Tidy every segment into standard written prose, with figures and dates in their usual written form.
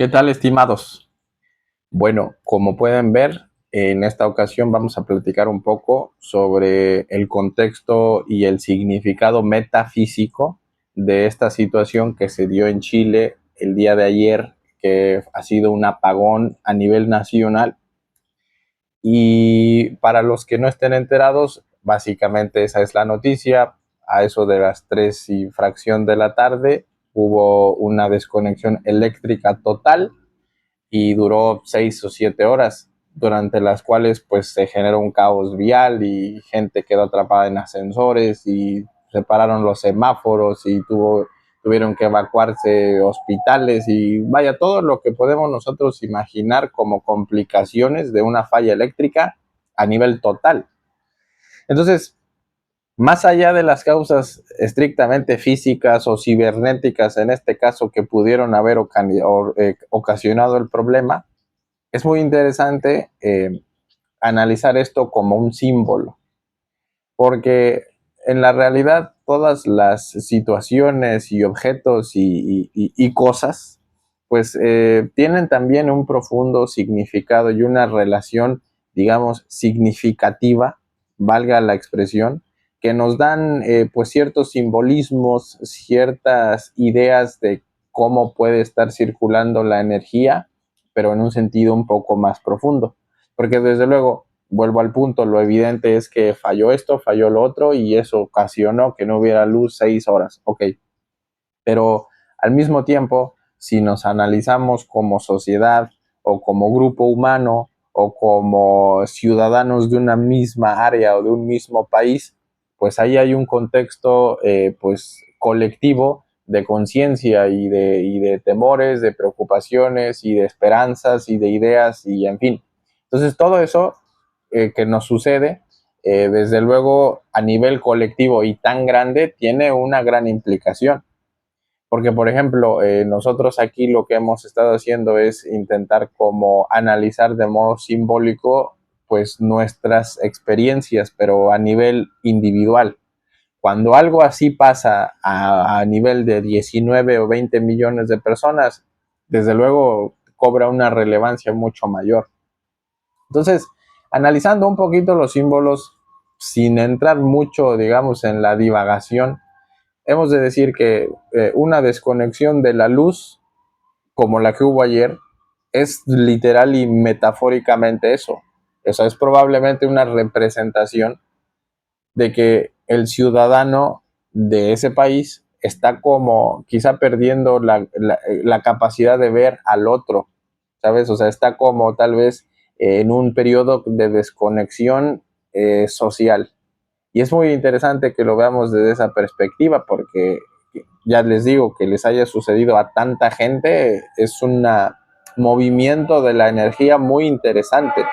¿Qué tal, estimados? Bueno, como pueden ver, en esta ocasión vamos a platicar un poco sobre el contexto y el significado metafísico de esta situación que se dio en Chile el día de ayer, que ha sido un apagón a nivel nacional. Y para los que no estén enterados, básicamente esa es la noticia. A eso de las 3 y fracción de la tarde hubo una desconexión eléctrica total y duró 6 o 7 horas, durante las cuales pues se generó un caos vial y gente quedó atrapada en ascensores y se pararon los semáforos y tuvieron que evacuarse hospitales y vaya, todo lo que podemos nosotros imaginar como complicaciones de una falla eléctrica a nivel total. Entonces, más allá de las causas estrictamente físicas o cibernéticas, en este caso, que pudieron haber ocasionado el problema, es muy interesante analizar esto como un símbolo, porque en la realidad todas las situaciones y objetos y cosas, pues tienen también un profundo significado y una relación, digamos, significativa, valga la expresión, que nos dan pues ciertos simbolismos, ciertas ideas de cómo puede estar circulando la energía, pero en un sentido un poco más profundo. Porque desde luego, vuelvo al punto, lo evidente es que falló esto, falló lo otro y eso ocasionó que no hubiera luz 6 horas. Ok, pero al mismo tiempo, si nos analizamos como sociedad o como grupo humano o como ciudadanos de una misma área o de un mismo país, pues ahí hay un contexto pues colectivo de conciencia y de temores, de preocupaciones y de esperanzas y de ideas y en fin. Entonces todo eso que nos sucede, desde luego a nivel colectivo y tan grande, tiene una gran implicación. Porque, por ejemplo, nosotros aquí lo que hemos estado haciendo es intentar como analizar de modo simbólico pues nuestras experiencias, pero a nivel individual. Cuando algo así pasa a nivel de 19 o 20 millones de personas, desde luego cobra una relevancia mucho mayor. Entonces, analizando un poquito los símbolos, sin entrar mucho, digamos, en la divagación, hemos de decir que una desconexión de la luz, como la que hubo ayer, es literal y metafóricamente eso. O sea, es probablemente una representación de que el ciudadano de ese país está como quizá perdiendo la capacidad de ver al otro, ¿sabes? O sea, está como tal vez en un periodo de desconexión social. Y es muy interesante que lo veamos desde esa perspectiva, porque ya les digo, que les haya sucedido a tanta gente es un movimiento de la energía muy interesante,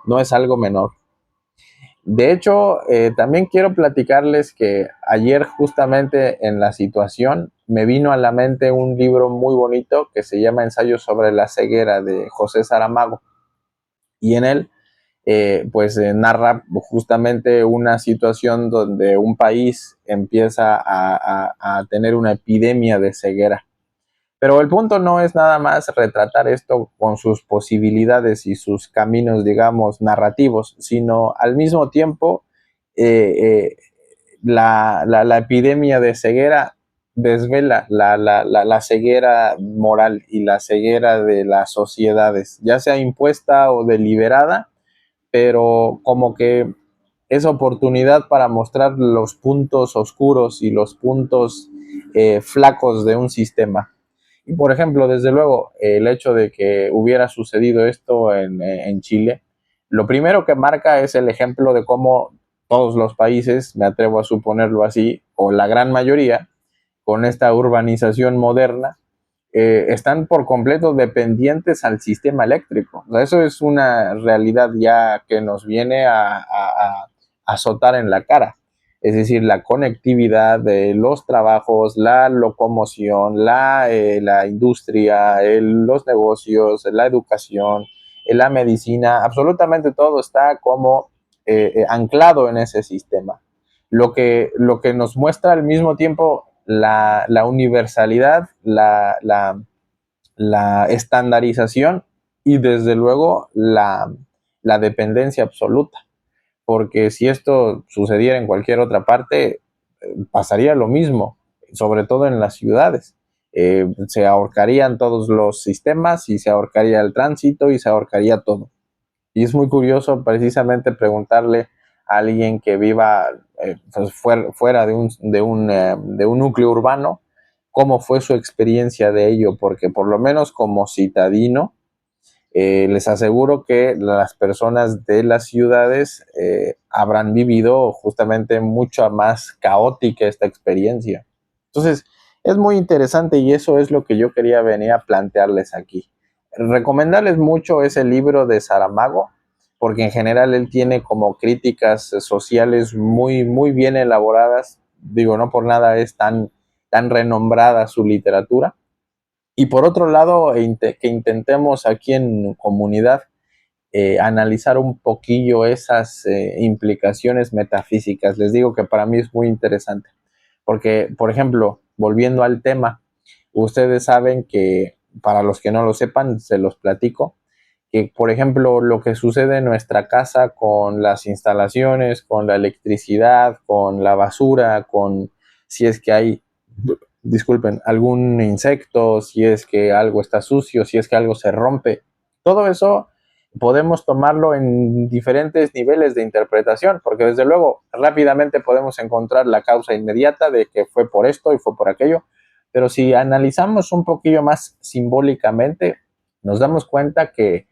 no es algo menor. De hecho, también quiero platicarles que ayer justamente en la situación me vino a la mente un libro muy bonito que se llama Ensayos sobre la ceguera, de José Saramago, y en él pues narra justamente una situación donde un país empieza a tener una epidemia de ceguera. Pero el punto no es nada más retratar esto con sus posibilidades y sus caminos, digamos, narrativos, sino al mismo tiempo eh, eh, la epidemia de ceguera desvela la ceguera moral y la ceguera de las sociedades, ya sea impuesta o deliberada, pero como que es oportunidad para mostrar los puntos oscuros y los puntos flacos de un sistema. Y por ejemplo, desde luego, el hecho de que hubiera sucedido esto en Chile, lo primero que marca es el ejemplo de cómo todos los países, me atrevo a suponerlo así, o la gran mayoría, con esta urbanización moderna, están por completo dependientes al sistema eléctrico. O sea, eso es una realidad ya que nos viene a azotar en la cara. Es decir, la conectividad de los trabajos, la locomoción, la industria, los negocios, la educación, la medicina, absolutamente todo está como anclado en ese sistema. Lo que nos muestra al mismo tiempo la universalidad, la estandarización y desde luego la dependencia absoluta. Porque si esto sucediera en cualquier otra parte, pasaría lo mismo, sobre todo en las ciudades. Se ahorcarían todos los sistemas y se ahorcaría el tránsito y se ahorcaría todo. Y es muy curioso precisamente preguntarle a alguien que viva pues fuera de un núcleo urbano cómo fue su experiencia de ello, porque por lo menos como citadino, les aseguro que las personas de las ciudades habrán vivido justamente mucho más caótica esta experiencia. Entonces, es muy interesante y eso es lo que yo quería venir a plantearles aquí. Recomendarles mucho ese libro de Saramago, porque en general él tiene como críticas sociales muy bien elaboradas. Digo, no por nada es tan renombrada su literatura. Y por otro lado, que intentemos aquí en comunidad analizar un poquillo esas implicaciones metafísicas. Les digo que para mí es muy interesante, porque, por ejemplo, volviendo al tema, ustedes saben que, para los que no lo sepan, se los platico, que, por ejemplo, lo que sucede en nuestra casa con las instalaciones, con la electricidad, con la basura, con si es que hay, disculpen, algún insecto, si es que algo está sucio, si es que algo se rompe, todo eso podemos tomarlo en diferentes niveles de interpretación, porque desde luego rápidamente podemos encontrar la causa inmediata de que fue por esto y fue por aquello, pero si analizamos un poquillo más simbólicamente, nos damos cuenta que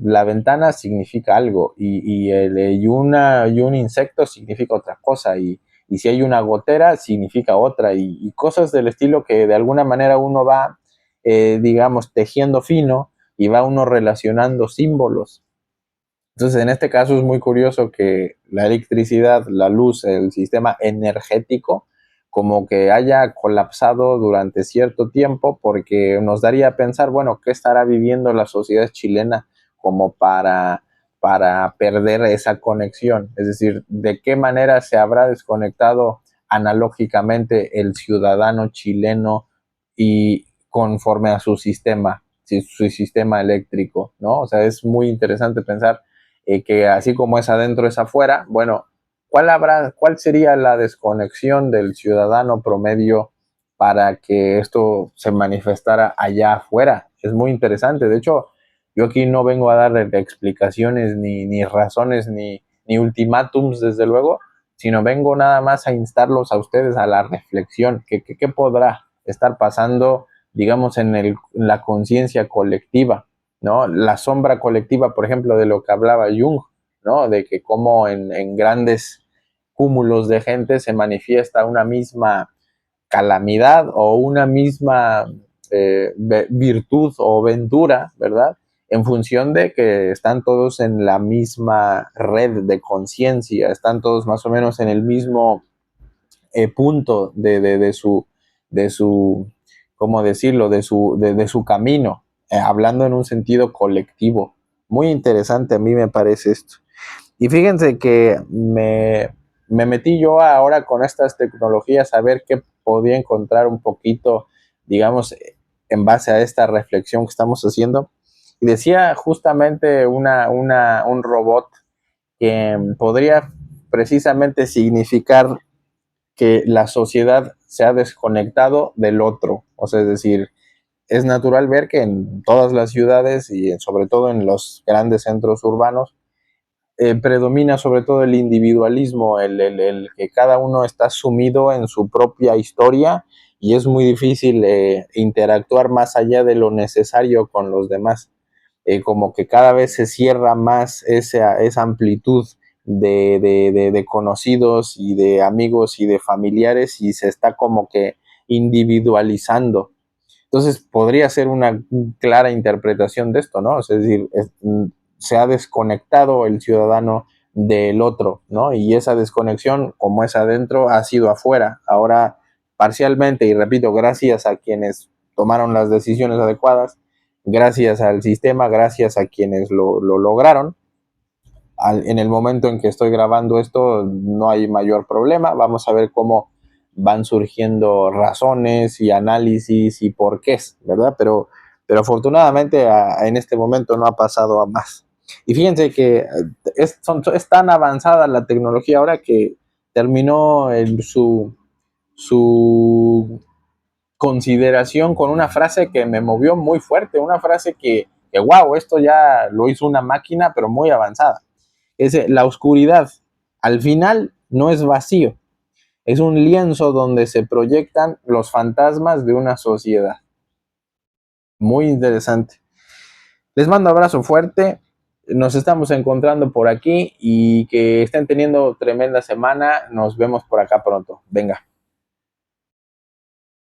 la ventana significa algo y un insecto significa otra cosa y si hay una gotera significa otra y cosas del estilo que de alguna manera uno va, digamos, tejiendo fino y va uno relacionando símbolos. Entonces, en este caso es muy curioso que la electricidad, la luz, el sistema energético, como que haya colapsado durante cierto tiempo, porque nos daría a pensar, bueno, ¿qué estará viviendo la sociedad chilena como para perder esa conexión? Es decir, ¿de qué manera se habrá desconectado analógicamente el ciudadano chileno y conforme a su sistema eléctrico, ¿no? O sea, es muy interesante pensar que así como es adentro es afuera, bueno, ¿cuál sería la desconexión del ciudadano promedio para que esto se manifestara allá afuera? Es muy interesante. De hecho, yo aquí no vengo a dar explicaciones ni razones ni ultimátums, desde luego, sino vengo nada más a instarlos a ustedes a la reflexión. ¿Qué podrá estar pasando, digamos, en la conciencia colectiva? ¿No? La sombra colectiva, por ejemplo, de lo que hablaba Jung, ¿no? De que como en grandes cúmulos de gente se manifiesta una misma calamidad o una misma virtud o ventura, ¿verdad? En función de que están todos en la misma red de conciencia, están todos más o menos en el mismo punto de su, ¿cómo decirlo?, de su camino, hablando en un sentido colectivo. Muy interesante a mí me parece esto. Y fíjense que me metí yo ahora con estas tecnologías a ver qué podía encontrar un poquito, digamos, en base a esta reflexión que estamos haciendo. Y decía justamente un robot que podría precisamente significar que la sociedad se ha desconectado del otro. O sea, es decir, es natural ver que en todas las ciudades y sobre todo en los grandes centros urbanos predomina sobre todo el individualismo, el que cada uno está sumido en su propia historia y es muy difícil interactuar más allá de lo necesario con los demás. Como que cada vez se cierra más esa amplitud de conocidos y de amigos y de familiares y se está como que individualizando. Entonces podría ser una clara interpretación de esto, ¿no? Es decir, se ha desconectado el ciudadano del otro, ¿no? Y esa desconexión, como es adentro, ha sido afuera. Ahora, parcialmente, y repito, gracias a quienes tomaron las decisiones adecuadas, gracias al sistema, gracias a quienes lo lograron. En el momento en que estoy grabando esto no hay mayor problema. Vamos a ver cómo van surgiendo razones y análisis y porqués, ¿verdad? Pero pero afortunadamente en este momento no ha pasado a más. Y fíjense que es tan avanzada la tecnología ahora que terminó su consideración con una frase que me movió muy fuerte, una frase que wow, esto ya lo hizo una máquina, pero muy avanzada. Es la oscuridad, al final no es vacío, es un lienzo donde se proyectan los fantasmas de una sociedad. Muy interesante. Les mando un abrazo fuerte. Nos estamos encontrando por aquí y que estén teniendo tremenda semana. Nos vemos por acá pronto. Venga.